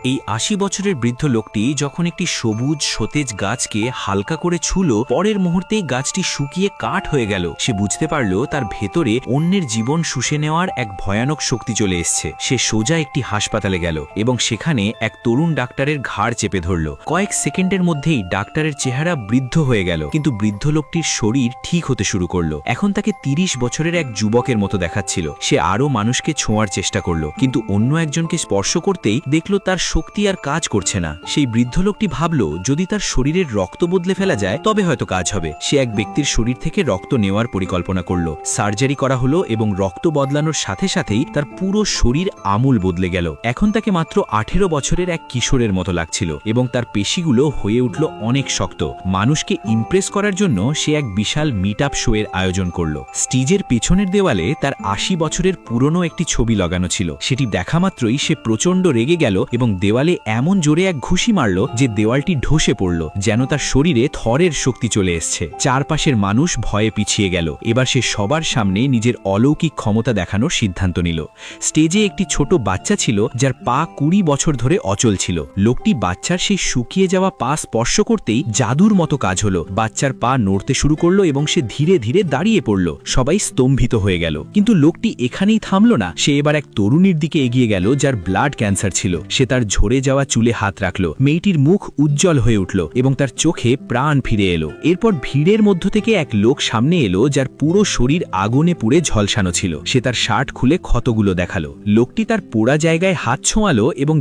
এই ৮০ বছরের বৃদ্ধ লোকটি যখন একটি সবুজ সতেজ গাছকে হালকা করে ছুঁল, পরের মুহূর্তেই গাছটি শুকিয়ে কাঠ হয়ে গেল। সে বুঝতে পারল তার ভেতরে অন্যের জীবন শুষে নেওয়ার এক ভয়ানক শক্তি চলে এসছে। সে সোজা একটি হাসপাতালে গেল এবং সেখানে এক তরুণ ডাক্তারের ঘাড় চেপে ধরল। কয়েক সেকেন্ডের মধ্যেই ডাক্তারের চেহারা বৃদ্ধ হয়ে গেল, কিন্তু বৃদ্ধ লোকটির শরীর ঠিক হতে শুরু করলো। এখন তাকে ৩০ বছরের এক যুবকের মতো দেখাচ্ছিল। সে আরও মানুষকে ছোঁয়ার চেষ্টা করলো, কিন্তু অন্য একজনকে স্পর্শ করতেই দেখল তার শক্তি আর কাজ করছে না। সেই বৃদ্ধ লোকটি ভাবল, যদি তার শরীরের রক্ত বদলে ফেলা যায় তবে হয়তো কাজ হবে। সে এক ব্যক্তির শরীর থেকে রক্ত নেওয়ার পরিকল্পনা করল। সার্জারি করা হলো এবং রক্ত বদলানোর সাথে সাথেই তার পুরো শরীর আমূল বদলে গেল। এখন তাকে মাত্র ১৮ বছরের এক কিশোরের মতো লাগছিল এবং তার পেশিগুলো হয়ে উঠল অনেক শক্ত। মানুষকে ইমপ্রেস করার জন্য সে এক বিশাল মিট আপ শো এর আয়োজন করল। স্টেজের পেছনের দেওয়ালে তার ৮০ বছরের পুরনো একটি ছবি লাগানো ছিল। সেটি দেখা মাত্রই সে প্রচণ্ড রেগে গেল এবং দেওয়ালে এমন জোরে এক ঘুষি মারল যে দেওয়ালটি ধসে পড়ল, যেন তার শরীরে থরের শক্তি চলে এসছে। চারপাশের মানুষ ভয়ে পিছিয়ে গেল। এবার সে সবার সামনে নিজের অলৌকিক ক্ষমতা দেখানোর সিদ্ধান্ত নিল। স্টেজে একটি ছোট বাচ্চা ছিল যার পা ২০ বছর ধরে অচল ছিল। লোকটি বাচ্চার সেই শুকিয়ে যাওয়া পা স্পর্শ করতেই জাদুর মতো কাজ হলো। বাচ্চার পা নড়তে শুরু করলো এবং সে ধীরে ধীরে দাঁড়িয়ে পড়ল। সবাই স্তম্ভিত হয়ে গেল। কিন্তু লোকটি এখানেই থামল না। সে এবার এক তরুণীর দিকে এগিয়ে গেল যার ব্লাড ক্যান্সার ছিল। সে তার ঝরে যাওয়া চুলে হাত রাখল। মেয়েটির মুখ উজ্জ্বল হয়ে উঠল এবং তার চোখে প্রাণ ফিরে এলো। এরপর ভিড়ের মধ্য থেকে এক লোক সামনে এলো যার পুরো শরীর আগুনে পুড়ে ঝলসানো ছিল। সে তার শার্ট খুলে ক্ষতগুলো দেখালো। লোকটি তার পোড়া জায়গায় হাত ছোঁয়ালো এবং